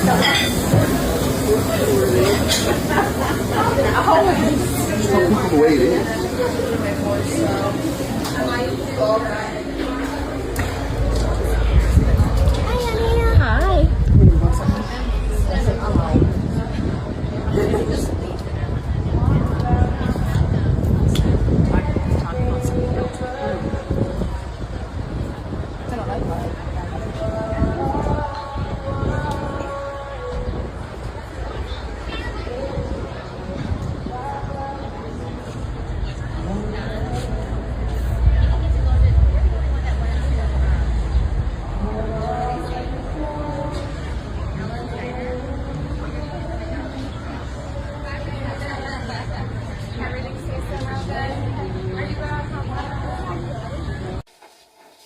The way it is. Hi.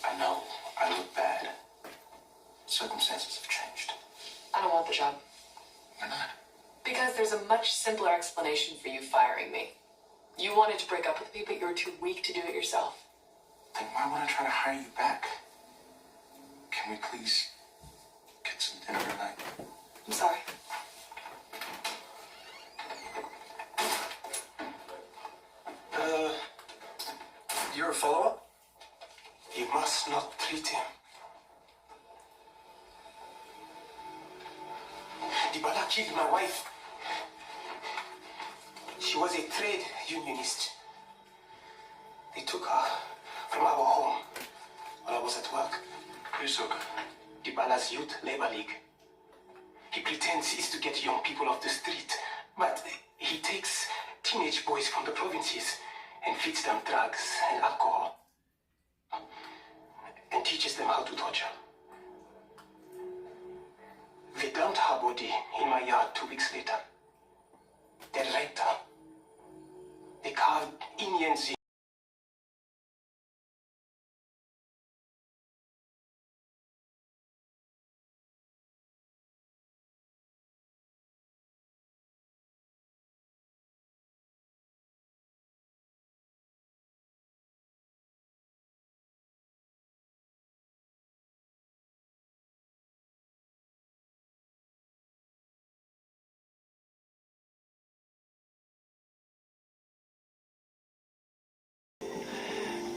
I know I look bad. Circumstances have changed. I don't want the job. Why not? Because there's a much simpler explanation for you firing me. You wanted to break up with me, but you were too weak to do it yourself. Then why would I try to hire you back? Can we please get some dinner tonight? I'm sorry. You're a follower? You must not treat him. Dibala killed my wife. She was a trade unionist. They took her from our home while I was at work. Yusuke, Dibala's Youth Labor League. He pretends he's to get young people off the street, but he takes teenage boys from the provinces and feeds them drugs and alcohol and teaches them how to torture. They dumped her body in my yard 2 weeks later. They raped her. They carved Indians.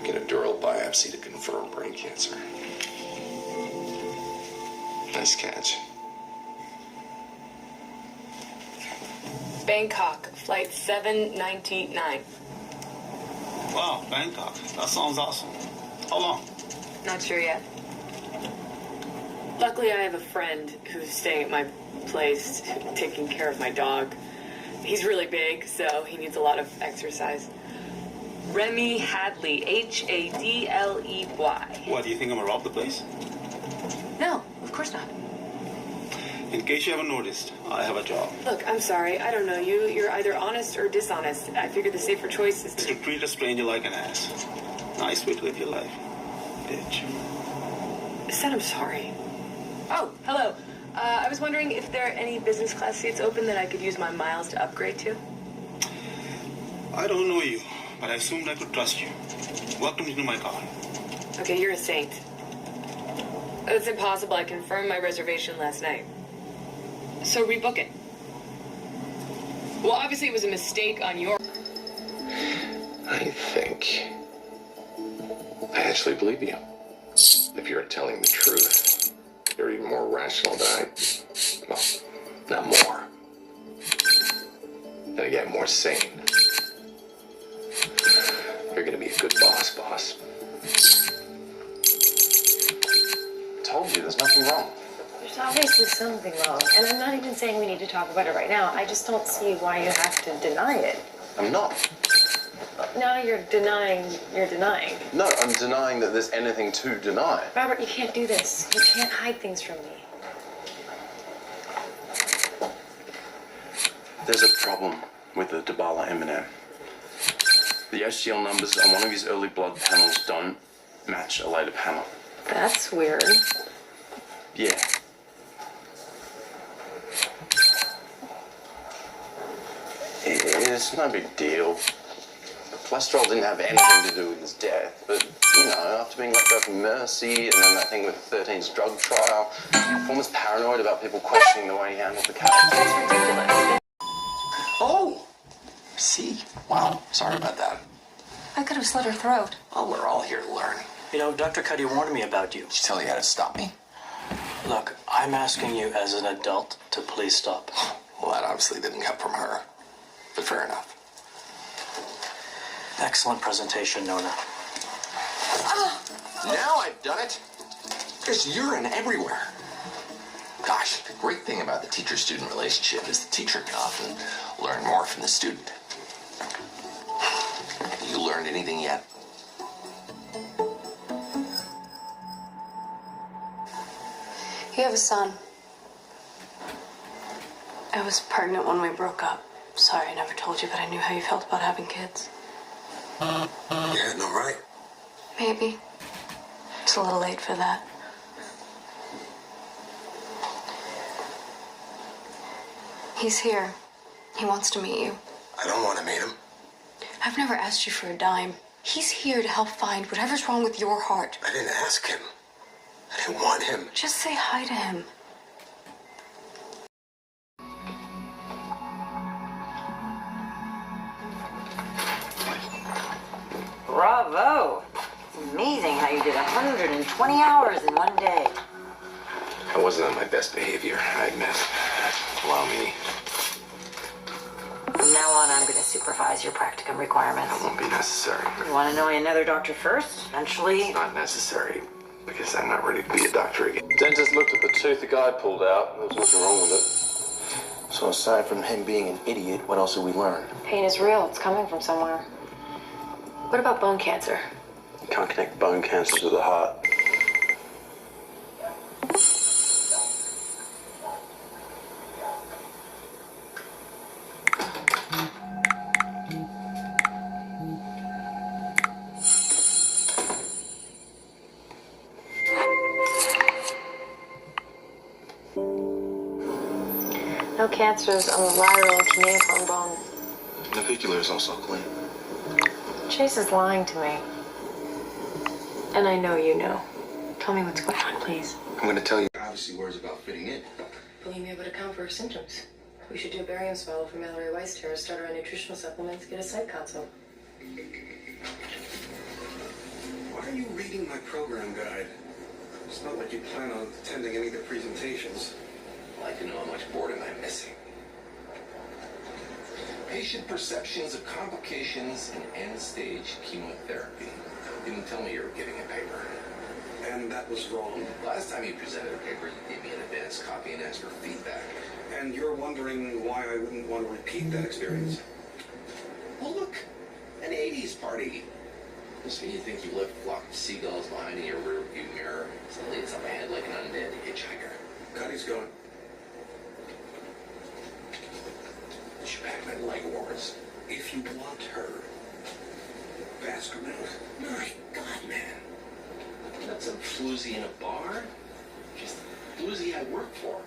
Get a dural biopsy to confirm brain cancer. Nice catch. Bangkok, flight 799. Wow, Bangkok. That sounds awesome. How long? Not sure yet. Luckily, I have a friend who's staying at my place, taking care of my dog. He's really big, so he needs a lot of exercise. Remy Hadley, Hadley. What, do you think I'm gonna rob the place? No, of course not. In case you haven't noticed, I have a job. Look, I'm sorry, I don't know you. You're either honest or dishonest. I figured the safer choice is It's to... to treat a stranger like an ass. Nice way to live your life, bitch. I said I'm sorry. Oh, hello. I was wondering if there are any business class seats open that I could use my miles to upgrade to. I don't know you, but I assumed I could trust you. Welcome to my car. Okay, you're a saint. It's impossible. I confirmed my reservation last night. So rebook it. Well, obviously it was a mistake on your... I think I actually believe you. If you're telling the truth, you're even more rational than I... Well, not more. And again, more sane. You're gonna be a good boss. Told you, there's nothing wrong. There's obviously something wrong, and I'm not even saying we need to talk about it right now. I just don't see why you have to deny it. I'm not. Now you're denying you're denying. No, I'm denying that there's anything to deny. Robert, you can't do this. You can't hide things from me. There's a problem with the Dibala M&M. The HDL numbers on one of his early blood panels don't match a later panel. That's weird. Yeah. It's no big deal. cholesterol didn't have anything to do with his death, but, you know, after being let go from Mercy and then that thing with the 13's drug trial, one was paranoid about people questioning the way he handled the case. It's ridiculous. Oh! See? Wow, sorry about that. I could have slit her throat. Well, we're all here to learn. You know, Dr. Cuddy warned me about you. Did she tell you how to stop me? Look, I'm asking you as an adult to please stop. Well, that obviously didn't come from her. But fair enough. Excellent presentation, Nona. Now I've done it. There's urine everywhere. Gosh, the great thing about the teacher-student relationship is the teacher can often learn more from the student. You learned anything yet? You have a son. I was pregnant when we broke up. Sorry, I never told you, but I knew how you felt about having kids. Yeah, no, right. Maybe. It's a little late for that. He's here. He wants to meet you. I don't want to meet him. I've never asked you for a dime. He's here to help find whatever's wrong with your heart. I didn't ask him. I didn't want him. Just say hi to him. Bravo! It's amazing how you did 120 hours in one day. I wasn't on my best behavior, I admit. Allow me. From now on, I'm going to supervise your practicum requirements. It won't be necessary. You want to know another doctor first? Eventually. Not necessary, because I'm not ready to be a doctor again. Dentist looked at the tooth the guy pulled out. There was nothing wrong with it. So aside from him being an idiot, what else did we learn? Pain is real. It's coming from somewhere. What about bone cancer? You can't connect bone cancer to the heart. No cancers on the lateral cuneiform bone. Navicular is also clean. Chase is lying to me. And I know you know. Tell me what's going on, please. I'm going to tell you. Obviously worries about fitting in. Bulimia would account for her symptoms. We should do a barium swallow for Mallory Weiss Terror, start her on nutritional supplements, get a site consult. Why are you reading my program guide? It's not like you plan on attending any of the presentations. I'd like to know how much boredom I'm missing. Patient perceptions of complications in end-stage chemotherapy. You didn't tell me you were giving a paper. And that was wrong. Last time you presented a paper, you gave me an advanced copy and asked for feedback. And you're wondering why I wouldn't want to repeat that experience. Well, look, an 80s party. So you think you left a flock of seagulls behind in your rearview mirror? Suddenly it's up ahead like an undead hitchhiker. Cuddy's gone. You should pack my leg wards. If you want her, ask her now. My God, man. Not some floozy in a bar. Just the floozy I work for.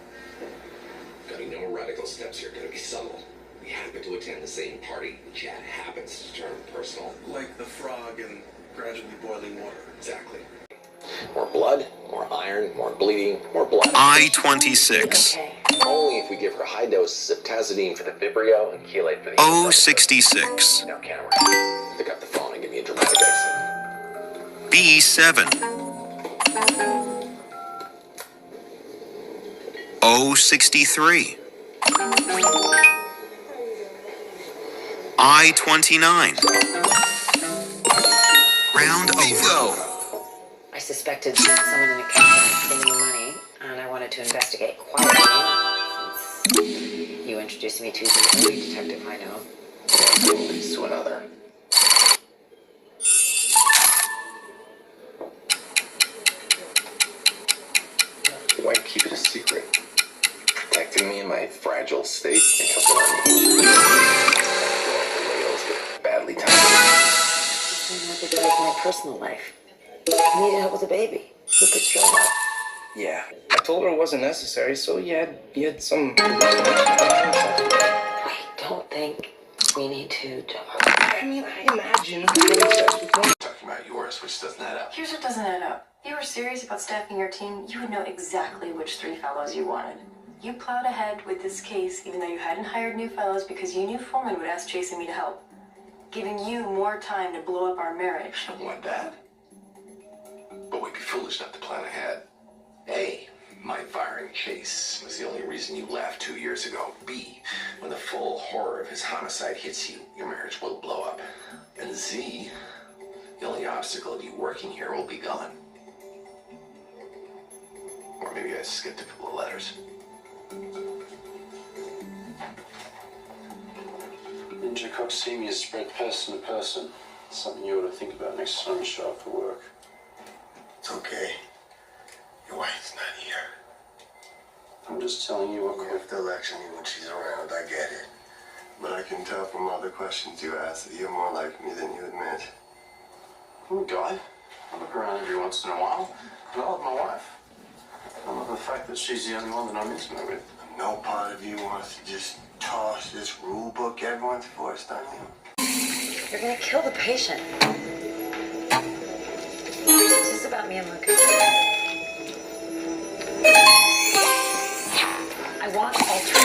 Gotta be no more radical steps here. Gotta be subtle. We happen to attend the same party. Chat happens to turn personal. Like the frog in gradually boiling water. Exactly. More blood, more iron, more bleeding, more blood. I-26. Okay. Only if we give her high doses of tazidine for the vibrio and chelate for the O66. Now, camera. Pick up the phone and give me a dramatic exit. B7. O63. I-29. Round over. I suspected someone in a cabinet spending money, and I wanted to investigate quietly. Since you introduced me to the only detective I know. One leads to another. Why keep it a secret? Protecting me in my fragile state and helping on rails get badly timed. It's something nothing to do with my personal life. I needed help with a baby. Who could show up? Yeah. I told her it wasn't necessary, so you had some... I don't think We need to talk. I mean, I imagine having sex with one. Talking about yours, which doesn't add up. Here's what doesn't add up. If you were serious about staffing your team, you would know exactly which 3 fellows you wanted. You plowed ahead with this case even though you hadn't hired new fellows because you knew Foreman would ask Chase and me to help, giving you more time to blow up our marriage. I don't want that. But we'd be foolish not to plan ahead. A, my firing Chase was the only reason you left 2 years ago. B, when the full horror of his homicide hits you, your marriage will blow up. And Z, the only obstacle of you working here will be gone. Or maybe I skipped a couple of letters. Ninja Coxemia spread person to person. Something you ought to think about next time you show up for work. It's okay. Your wife's not here. I'm just telling you what. You have to lecture me when she's around, I get it. But I can tell from all the questions you ask that you're more like me than you admit. I'm a guy. I look around every once in a while, and I love my wife. I love the fact that she's the only one that I'm intimate with. No part of you wants to just toss this rule book everyone's forced on you. You're gonna kill the patient. This is about me and Lucas. I want alternatives.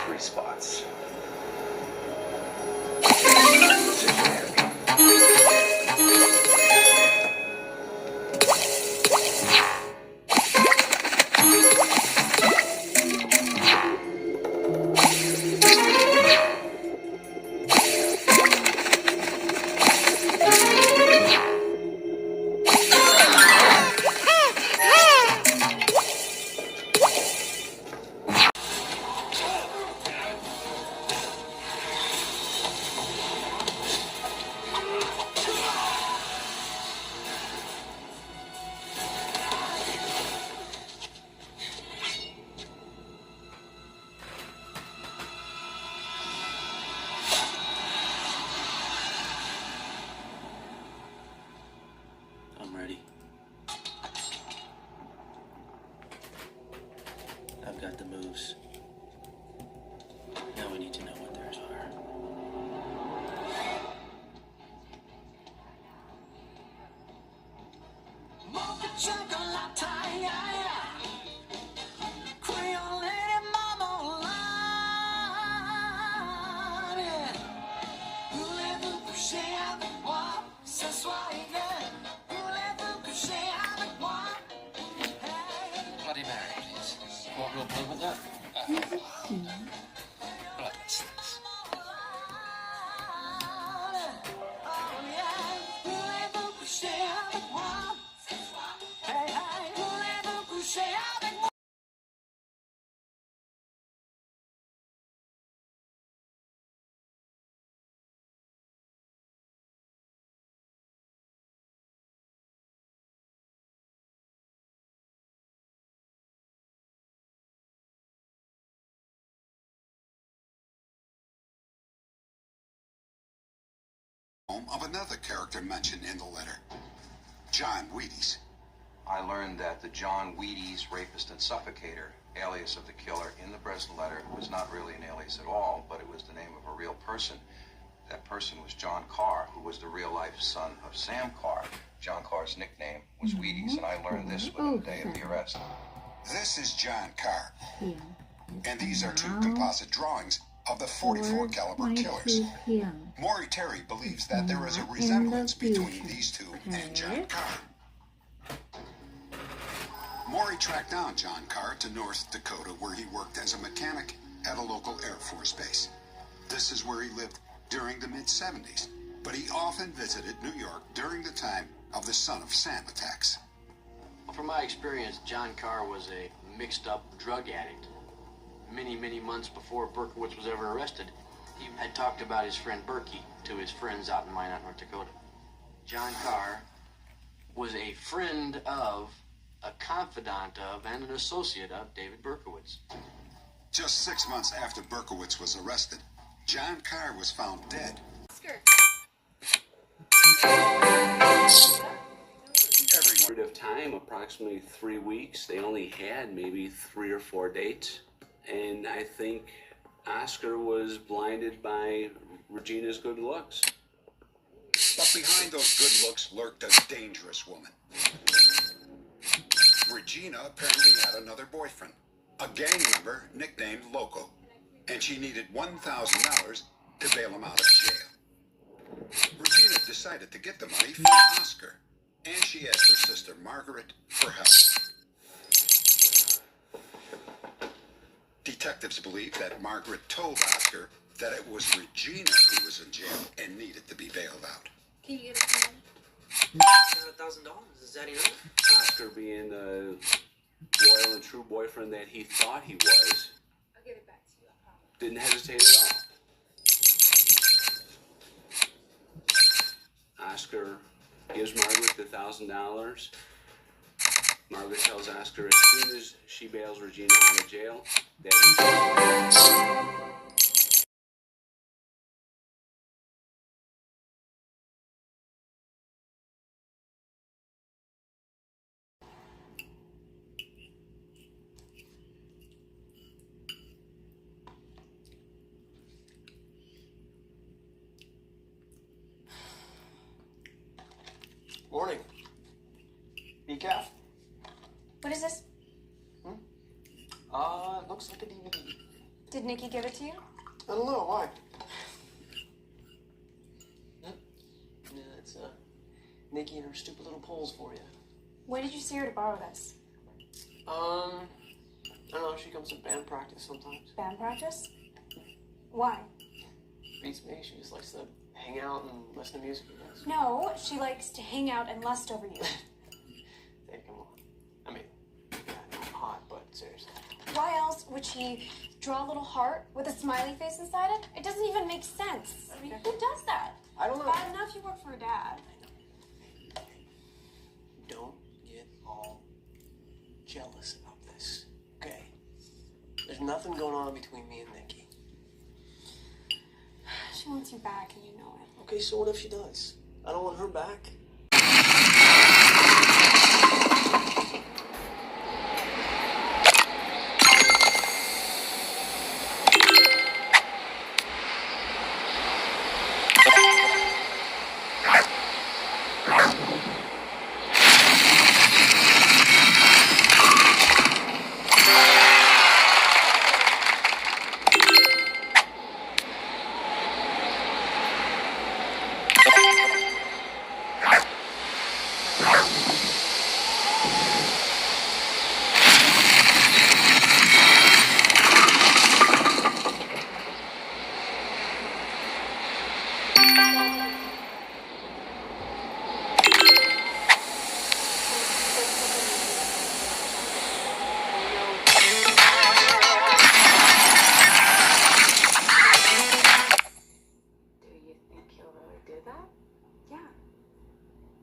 Three spots. I'm ready. I've got the moves. Now we need to know what theirs are. Bloody Mary, please. What will play with that? Right, that's this. Of another character mentioned in the letter, John Wheaties. I learned that the John Wheaties rapist and suffocator, alias of the killer in the Breslin letter, was not really an alias at all, but it was the name of a real person. That person was John Carr, who was the real-life son of Sam Carr. John Carr's nickname was Wheaties, and I learned this within the day of the arrest. This is John Carr, and these are two composite drawings of the .44 caliber killers. Maury Terry believes that there is a resemblance between these two and John Carr. Maury tracked down John Carr to North Dakota, where he worked as a mechanic at a local Air Force base. This is where he lived during the mid-70s, but he often visited New York during the time of the Son of Sam attacks. From my experience, John Carr was a mixed-up drug addict. many, many months before Berkowitz was ever arrested, he had talked about his friend Berkey to his friends out in Minot, North Dakota. John Carr was a friend of, a confidant of, and an associate of David Berkowitz. Just 6 months after Berkowitz was arrested, John Carr was found dead. Period of time, approximately 3 weeks. They only had maybe 3 or 4 dates, and I think Oscar was blinded by Regina's good looks. But behind those good looks lurked a dangerous woman. Regina apparently had another boyfriend, a gang member nicknamed Loco, and she needed $1,000 to bail him out of jail. Regina decided to get the money from Oscar, and she asked her sister Margaret for help. Detectives believe that Margaret told Oscar that it was Regina who was in jail and needed to be bailed out. Can you get us $1,000. Is that enough? Oscar being the loyal and true boyfriend that he thought he was, I'll give it back to you, I promise. didn't hesitate at all. Oscar gives Margaret the $1,000. Margaret tells Oscar as soon as she bails Regina out of jail, that Morning. Decaf? What is this? Looks like a DVD. Did Nikki give it to you? I don't know, why? Yeah, it's, Nikki and her stupid little polls for you. When did you see her to borrow this? I don't know, she comes to band practice sometimes. Band practice? Why? Beats me, she just likes to hang out and listen to music, I guess. No, she likes to hang out and lust over you. Hey, come on. I mean, yeah, not hot, but seriously. Why else would she draw a little heart with a smiley face inside it? It doesn't even make sense. I mean, who does that? I don't know. Bad enough you work for a dad. Don't get all jealous about this, okay? There's nothing going on between me and Nikki. She wants you back and you know it. Okay, so what if she does? I don't want her back.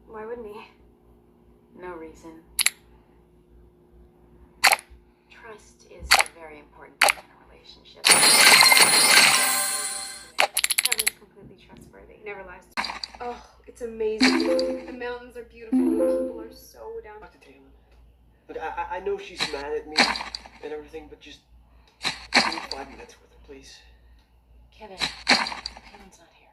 Why wouldn't he? No reason. Trust is a very important thing in a relationship. Kevin's completely trustworthy. He never lies. Oh, it's amazing. The mountains are beautiful. The people are so down. Dr. Taylor, look, I know she's mad at me and everything, but just give me 5 minutes with her, please. Kevin, Kevin's not here.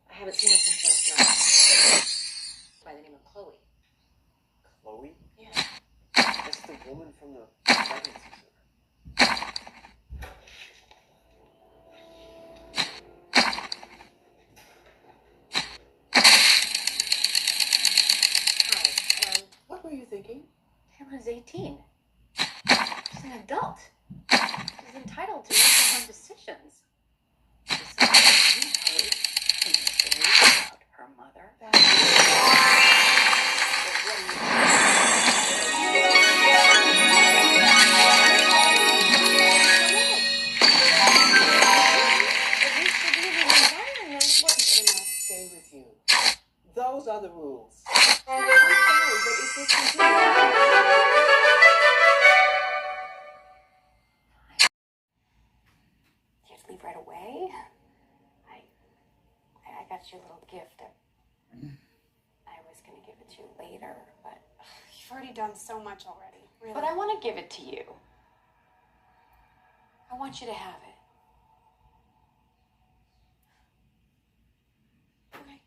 I haven't seen her since last night. By the name of Chloe. Chloe? Yeah. That's the woman from the pregnancy center. Hi, what were you thinking? Taylor's 18. She's an adult. She's entitled to make her own decisions. Besides, you heard some stories about her mother. Those are the rules. But if we can do that, Do you have to leave right away? I got you a little gift. I was gonna give it to you later, but You've already done so much already. Really. I want to give it to you. I want you to have it. Okay.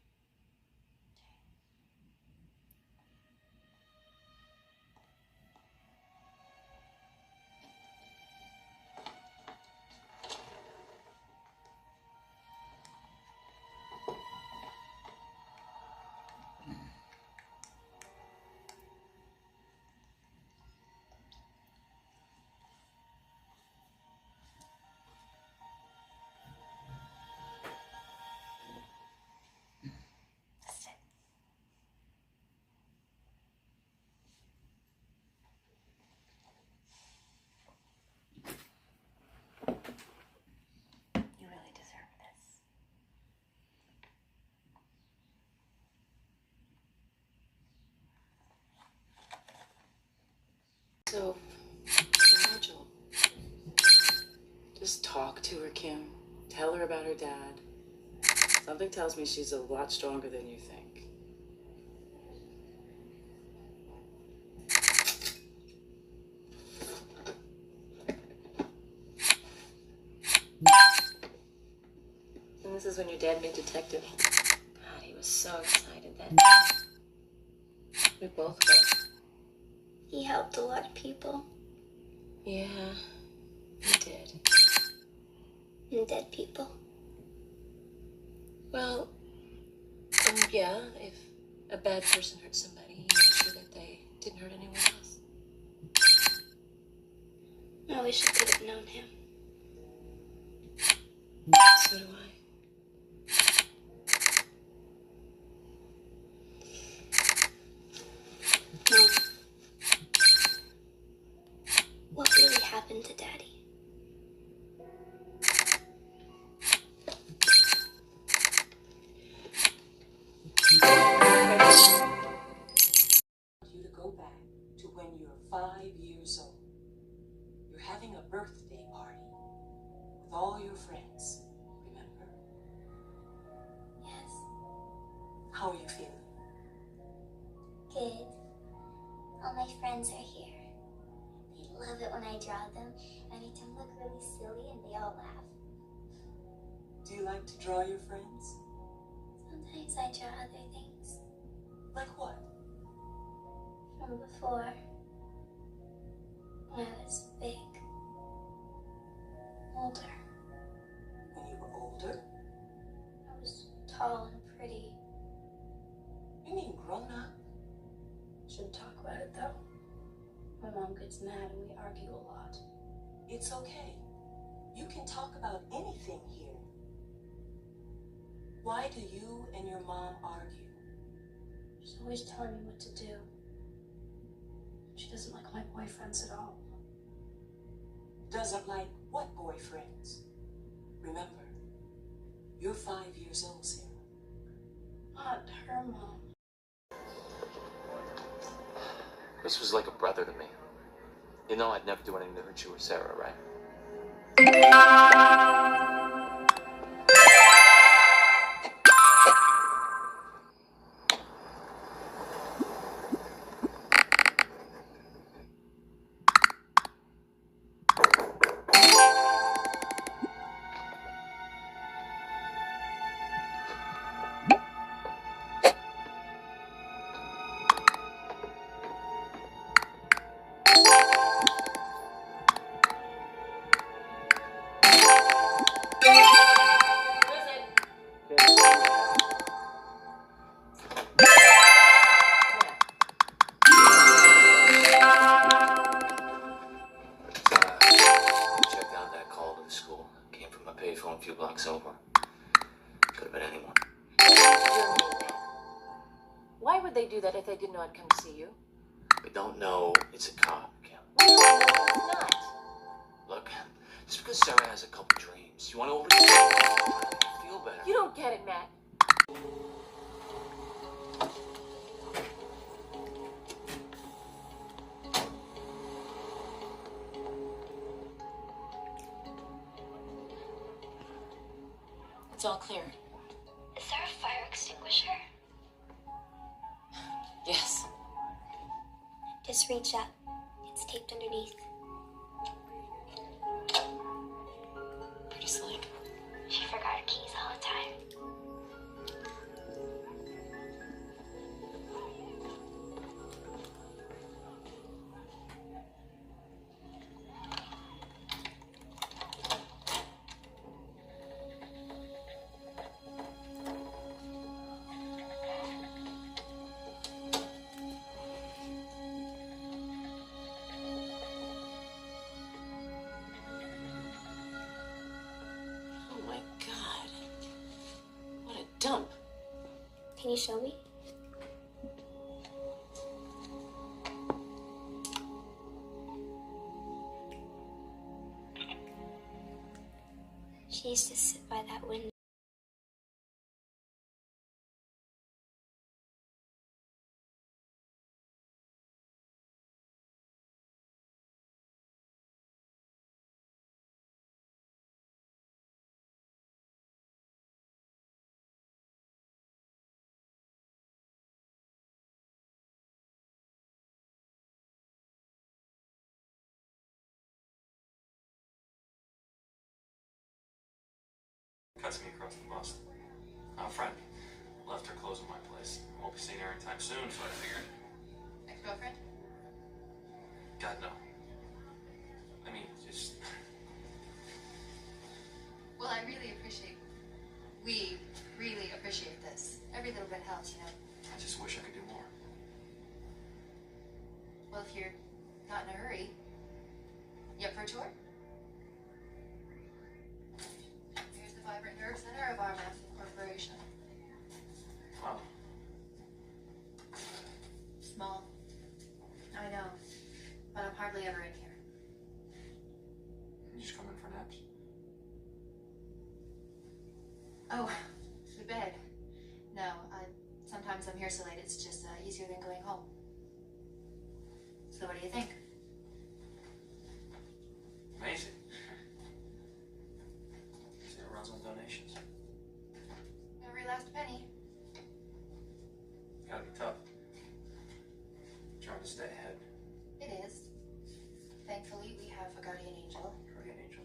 You really deserve this. So, Nigel, just talk to her, Kim. Tell her about her dad. Something tells me she's a lot stronger than you think. And this is when your dad made detective. God, he was so excited that day. We both were. He helped a lot of people. Yeah, he did. And dead people. Well, yeah, if a bad person hurt somebody, he made sure that they didn't hurt anyone else. I wish I could have known him. So do I. Mom, what really happened to Daddy? You to go back to when you're 5 years old. You're having a birthday party with all your friends, remember? Yes. How are you feeling? Good. All my friends are here. They love it when I draw them. I make them look really silly and they all laugh. Do you like to draw your friends? Sometimes I draw other things. Like what? From before. When I was big. Older. When you were older? I was tall and pretty. You mean grown up? Shouldn't talk about it though. My mom gets mad and we argue a lot. It's okay. You can talk about anything here. Why do you and your mom argue? She's always telling me what to do. She doesn't like my boyfriends at all. Doesn't like what boyfriends? Remember, you're 5 years old, Sarah. Not her mom. Chris was like a brother to me. You know I'd never do anything to hurt you or Sarah, right? Checked out that call to the school. Came from a payphone a few blocks over. Could have been anyone. Why would they do that if they didn't know I'd come to see you? We don't know it's a cop, Kim. No, it's not. Look, just because Sarah has a couple dreams, you want to overdo it? Feel better. You don't get it, Matt. all clear. Is there a fire extinguisher? Yes. Just reach up. It's taped underneath. Pretty slick. She forgot her keys all the time. Oh my god. What a dump. Can you show me? She used to sit by that window. Cuts me across the bust. I'm a friend. Left her clothes in my place. Won't be seeing her anytime soon, so I figured. Ex-girlfriend? God, no. I mean, just. Well, we really appreciate this. Every little bit helps, you know. I just wish I could do more. Well, if you're not in a hurry, you up for a tour? Here's the vibrant nerve center of our massive corporation. Wow. Small. I know. But I'm hardly ever in here. You just come in for naps? Oh, the bed. No, sometimes I'm here so late it's just easier than going home. So what do you think? Amazing. See, it runs on donations. Every last penny. Gotta be tough. Trying to stay ahead. It is. Thankfully, we have a guardian angel. Guardian angel.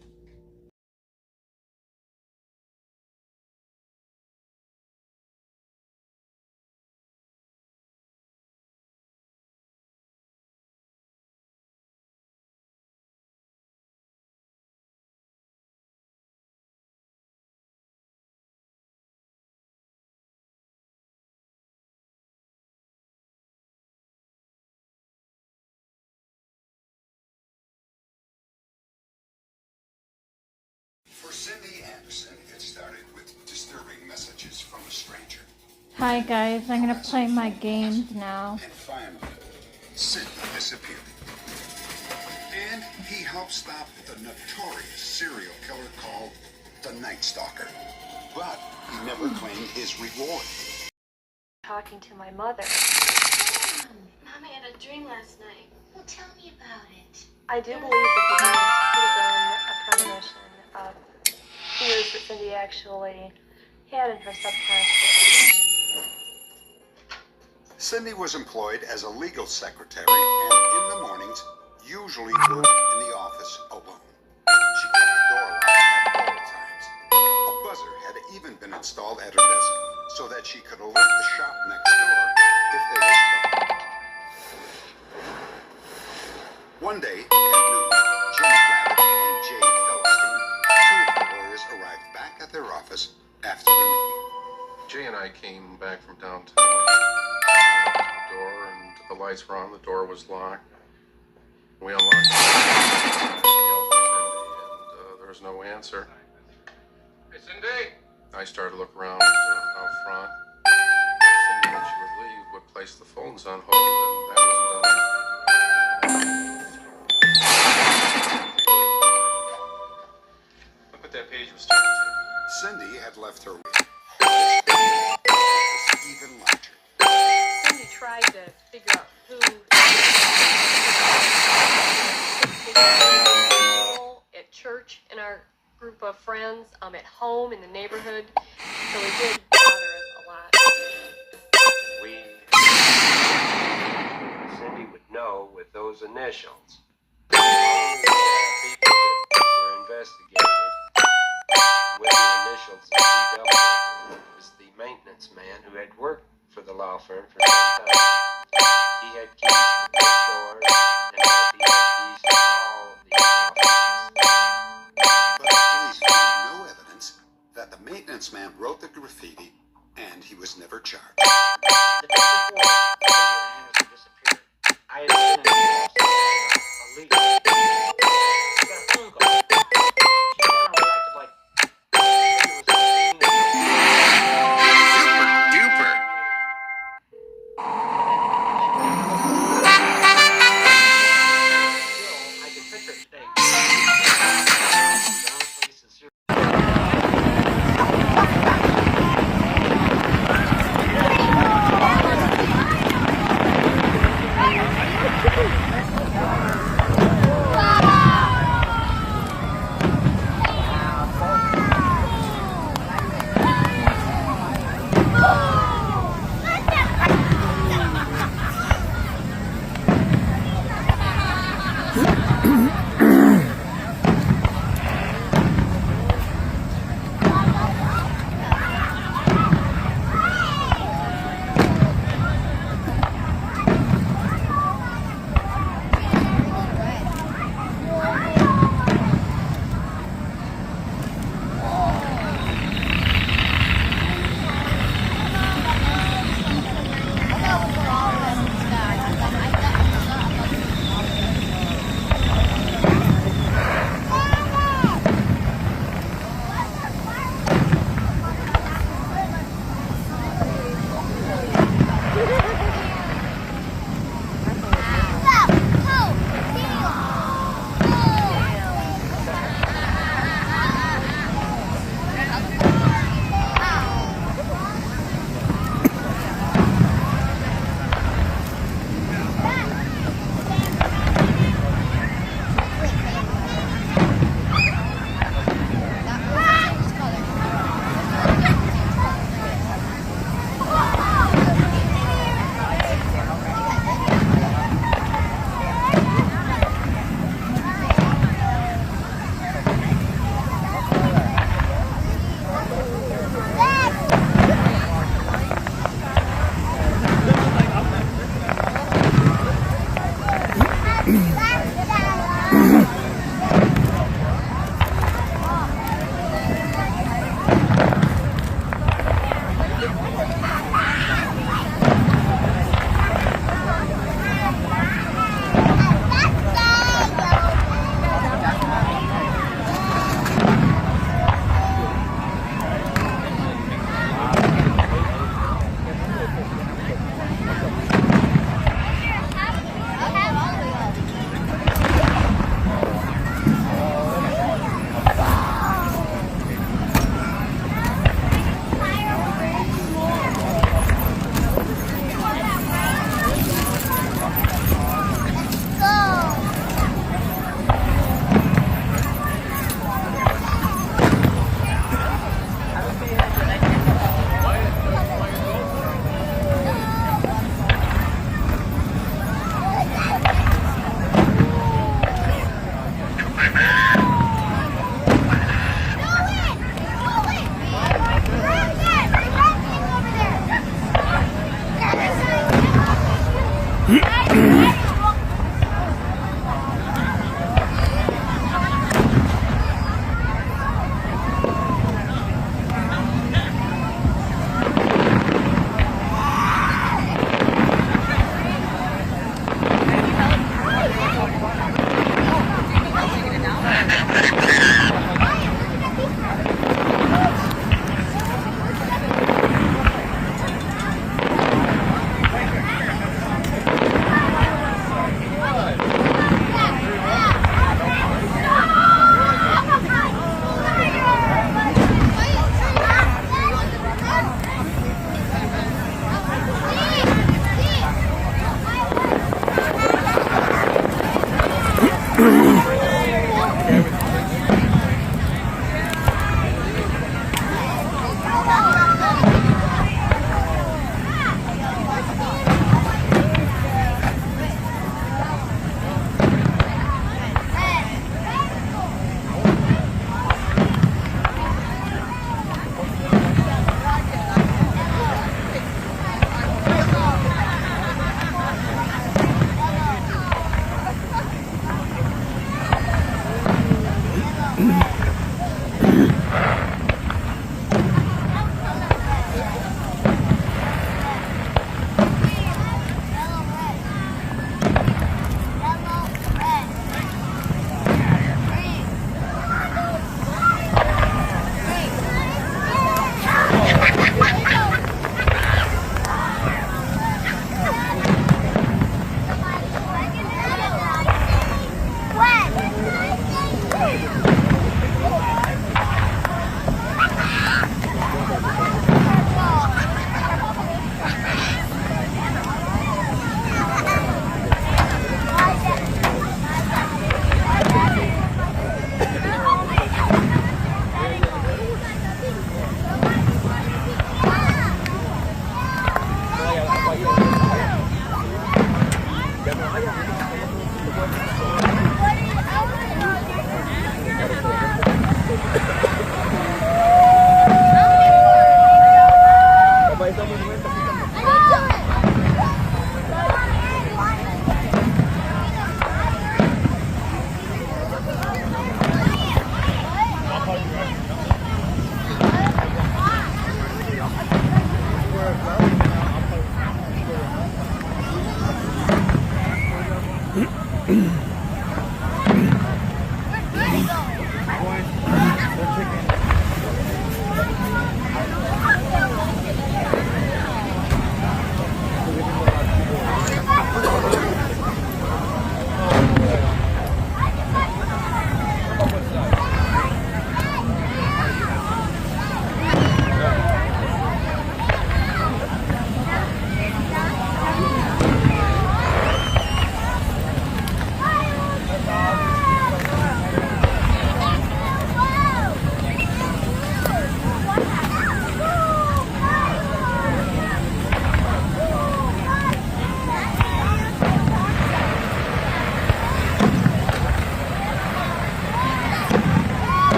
For Cindy Anderson, it started with disturbing messages from a stranger. Hi guys, I'm gonna play my games now. And finally, Cindy disappeared. And he helped stop the notorious serial killer called the Night Stalker. But he never claimed his reward. Talking to my mother. Mom, I had a dream last night. Well, tell me about it. I do believe that the dreams could have been a premonition of fears that Cindy actually had in her subconscious. Cindy was employed as a legal secretary and in the mornings usually worked in the office alone. She kept the door locked at all times. A buzzer had even been installed at her desk so that she could alert the shop next door if there was trouble. One day at noon, Jim Rabbit and Jay Felstein, two of the lawyers, arrived back at their office after the meeting. Jay and I came back from downtown. Knocked on the door, and the lights were on. The door was locked. We unlocked it. Yelled for Cindy, and there was no answer. Hey, Cindy! I started to look around out front. Cindy, when she would leave, would place the phones on hold, and that wasn't done. Look what that page was starting to. Cindy had left her even larger. Cindy tried to figure out who at church, in our group of friends, at home, in the neighborhood. So it did bother us a lot. Cindy would know with those initials. All the people that were investigated with the initials DW was the maintenance man who had worked for the law firm for some time. He had keys to both doors and he had keys to all the offices. But the police found no evidence that the maintenance man wrote the graffiti, and he was never charged. The day before Anderson disappeared, I had been in the house a leak. I got a phone call. She kind of reacted like it was Super duper. I can picture it today. Honestly, sincere.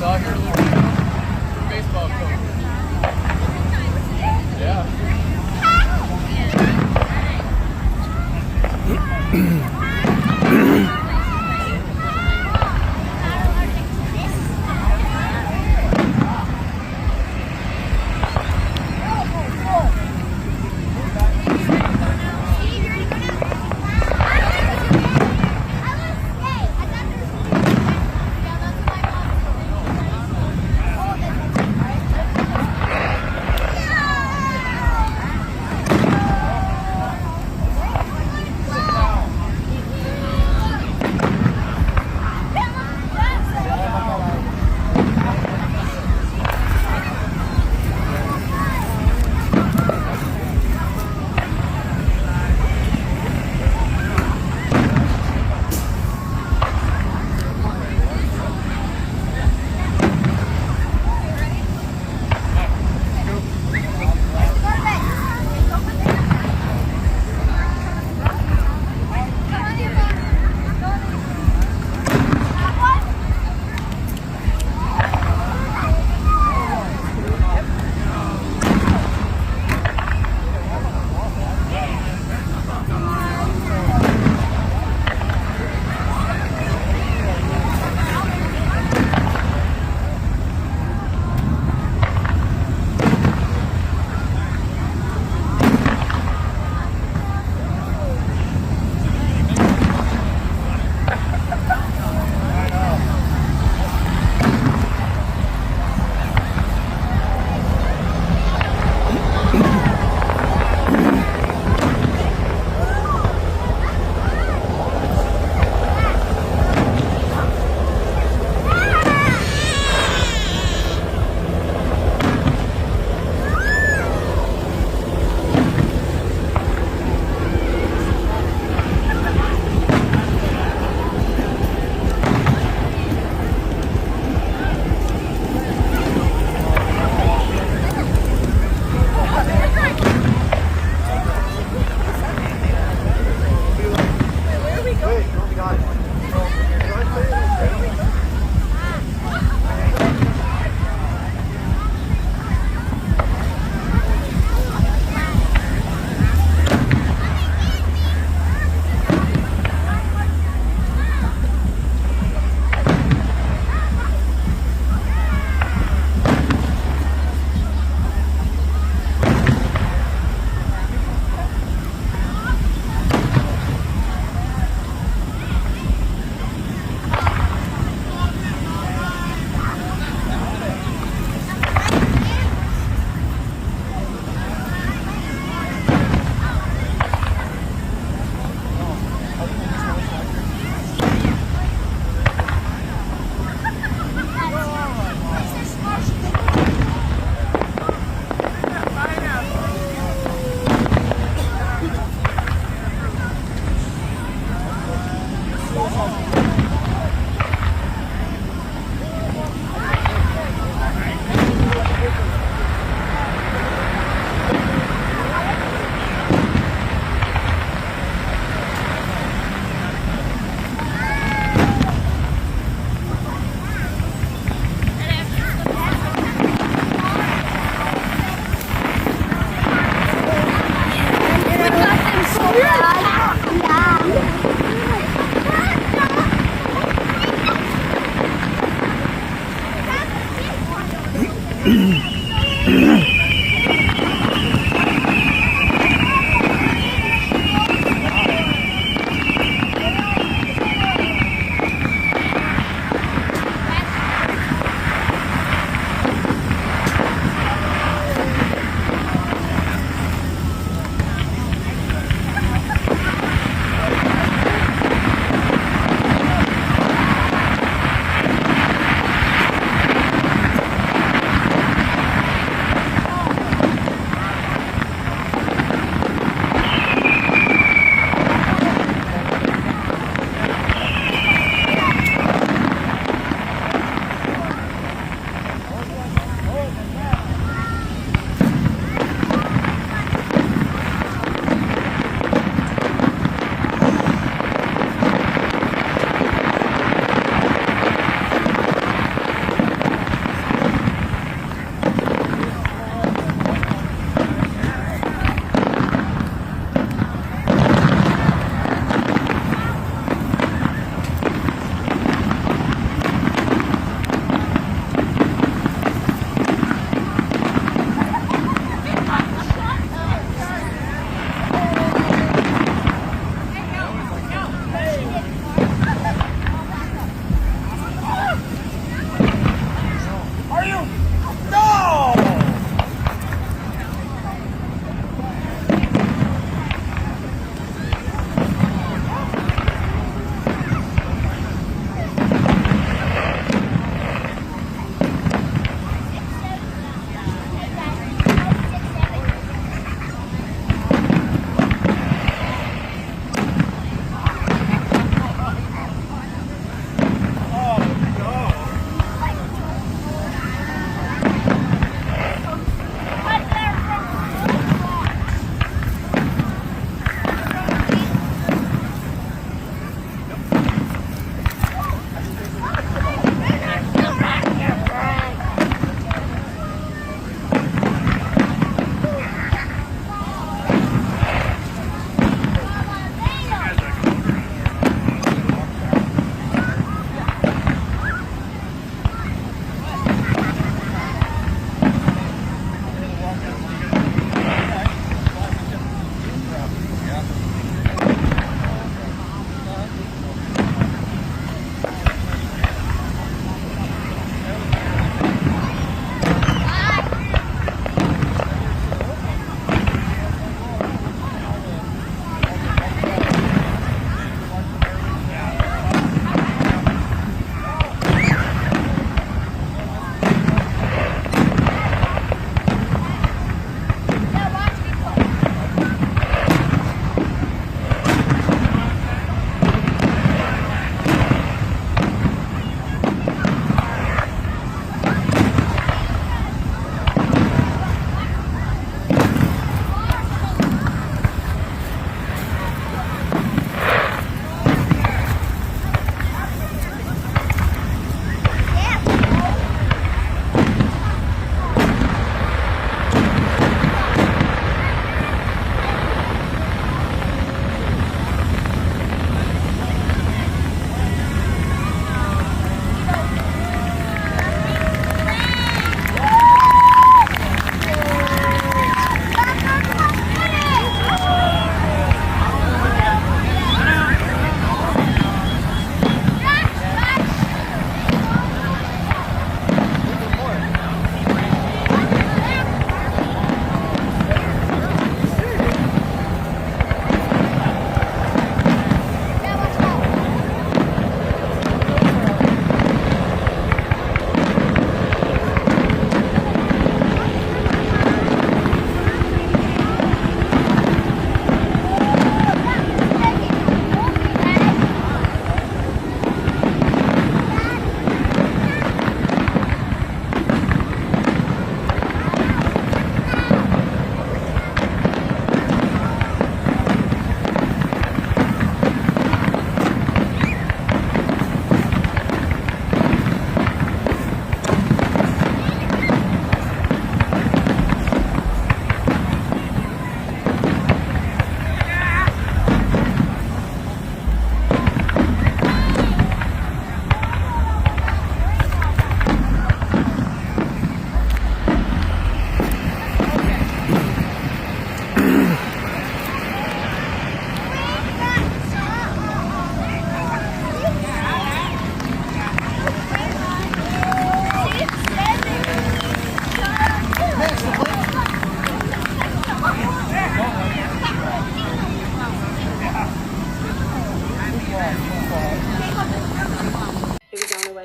soccer, baseball coach. Yeah.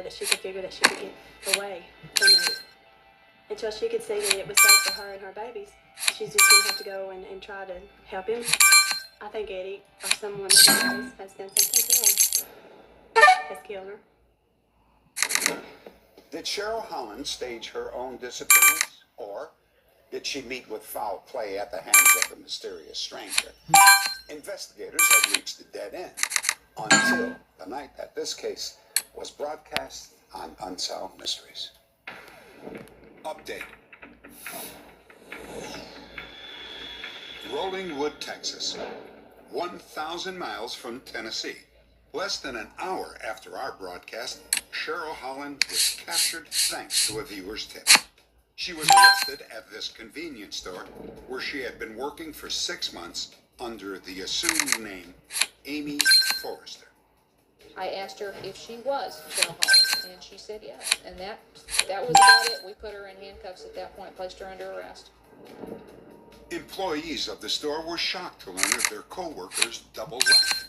that she could figure that she could get away from it. Until she could see that it was safe for her and her babies, she's just going to have to go and try to help him. I think Eddie, or someone that he knows, has done something to her. Has killed her. Did Cheryl Holland stage her own disappearance, or did she meet with foul play at the hands of the mysterious stranger? Investigators had reached a dead end until the night that this case was broadcast on Unsolved Mysteries. Update. Rolling Wood, Texas, 1,000 miles from Tennessee. Less than an hour after our broadcast, Cheryl Holland was captured thanks to a viewer's tip. She was arrested at this convenience store where she had been working for 6 months under the assumed name Amy Forrester. I asked her if she was Cheryl Holland, and she said yes. And that was about it. We put her in handcuffs at that point, placed her under arrest. Employees of the store were shocked to learn of their co-workers' double life.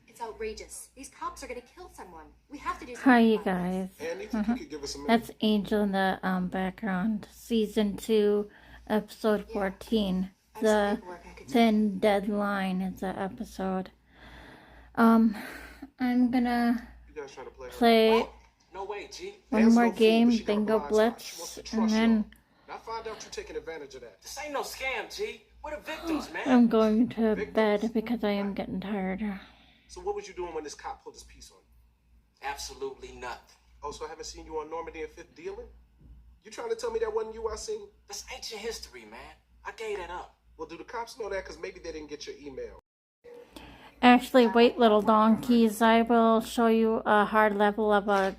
It's outrageous. These cops are gonna kill someone. We have to do something. Hi, you about guys. this. Andy, think you could give us a minute? That's Angel in the background. Season 2, episode 14. The Thin Deadline is the episode. I'm gonna You guys trying to play No way, G. one more game, Bingo Blitz, and then I find out you're taking advantage of that. This ain't no scam, G. We're the victims, man. I'm going to bed because I am getting tired. So what was you doing when this cop pulled his piece on you? Absolutely nothing. Oh, so I haven't seen you on Normandy and Fifth dealing? You trying to tell me that wasn't you I seen? That's ancient history, man. I gave that up. Well, do the cops know that? Because maybe they didn't get your email. Actually, wait, little donkeys. I will show you a hard level of a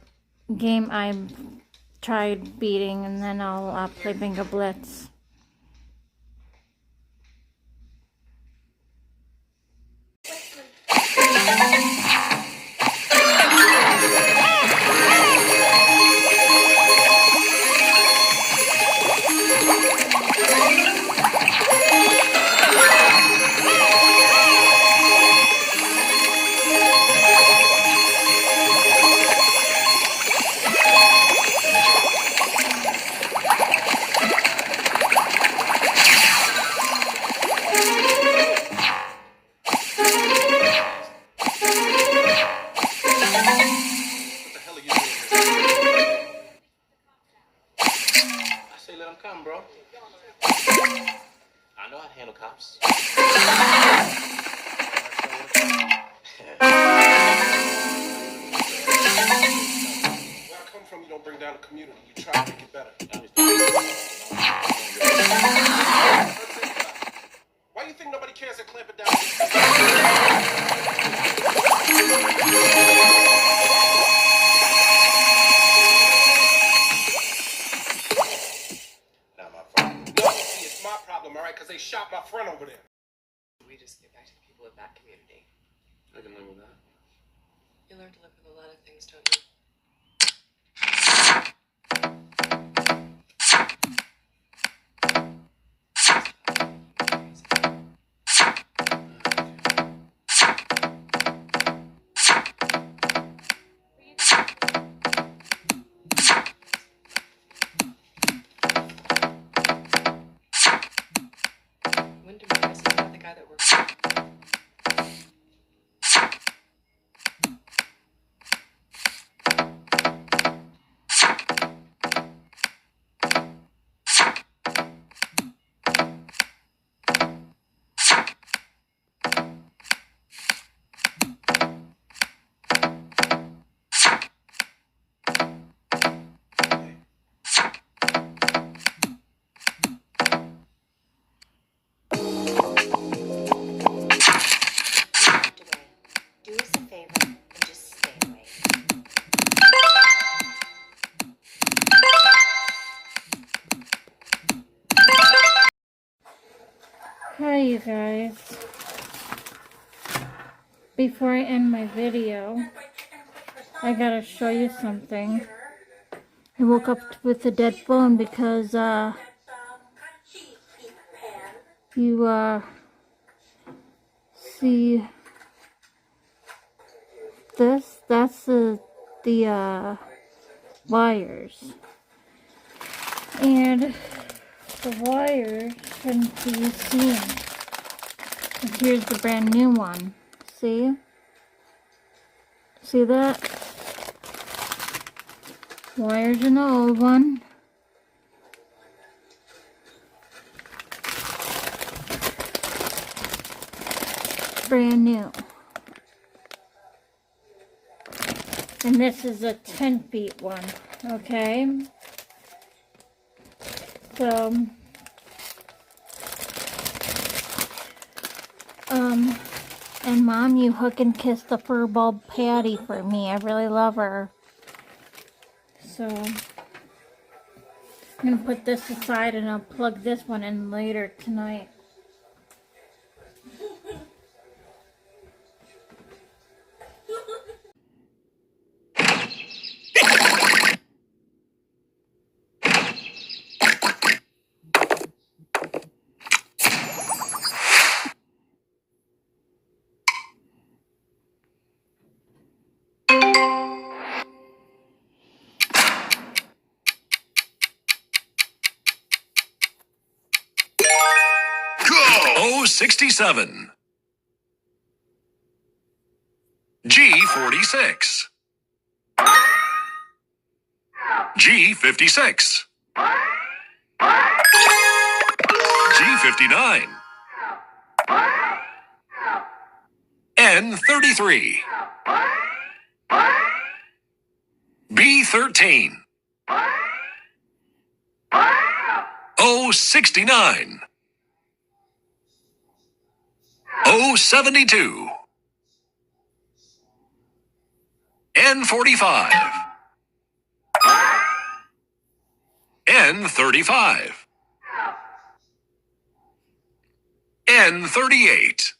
game I tried beating, and then I'll play Bingo Blitz. Come, bro. I know how to handle cops. Where I come from, you don't bring down the community. You try to make it better. Why do you think nobody cares at Clamping Down? Because they shot my friend over there. We just get back to the people of that community. I can live with that. You learn to live with a lot of things, don't you? Hi, you guys. Before I end my video, I gotta show you something. I woke up with a dead phone because, you, see this? That's the wires. And the wires shouldn't be seen. And here's the brand new one. See? See that? Wires in the old one. Brand new. And this is a 10 feet one. Okay? So, and Mom, you hook and kiss the furball Patty for me. I really love her. So, I'm gonna put this aside and I'll plug this one in later tonight. O67. G46. G56. G59. N33. B13. O69. O72. N45. N35. N38.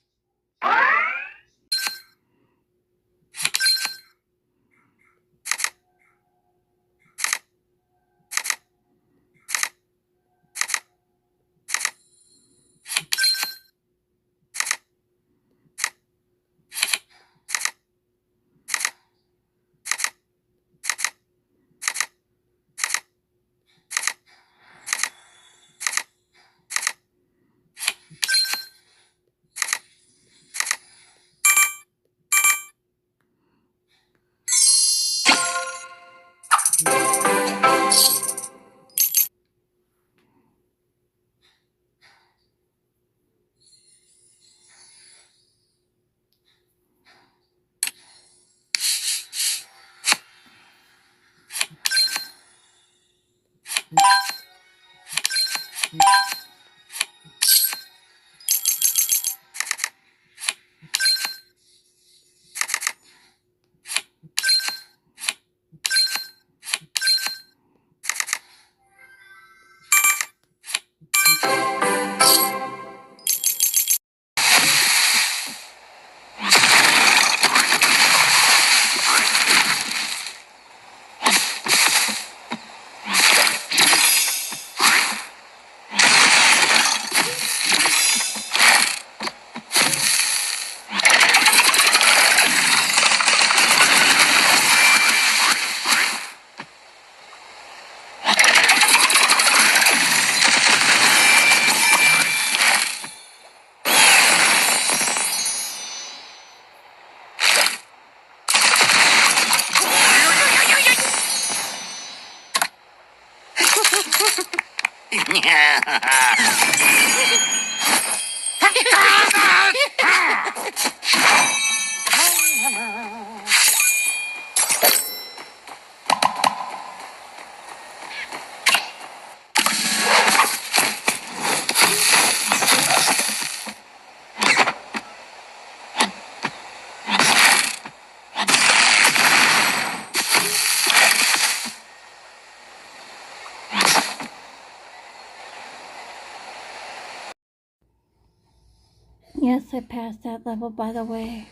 Yes, I passed that level, by the way.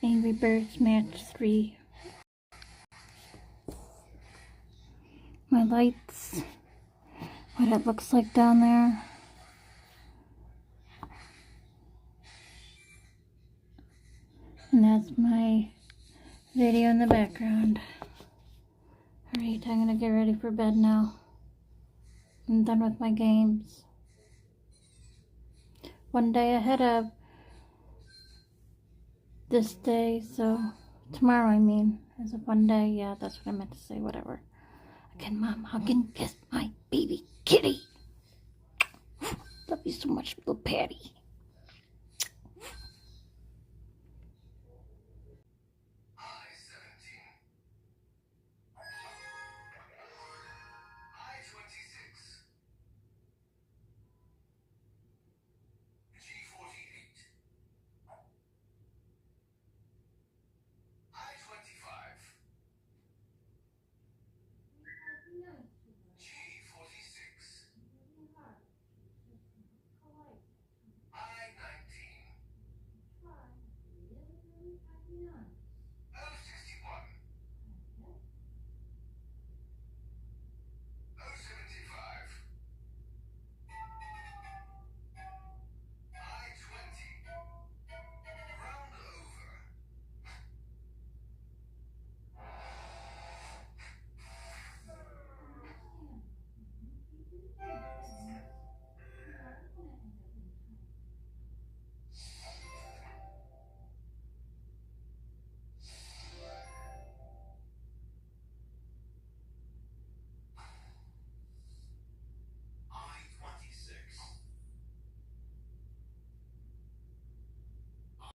Angry Birds Match 3. My lights. What it looks like down there. And that's my video in the background. Alright, I'm gonna get ready for bed now. I'm done with my games. One day ahead of this day, so tomorrow I mean, is a fun day. Yeah, that's what I meant to say, whatever. Again, Mom, hug and kiss my baby kitty. Love you so much, little Patty.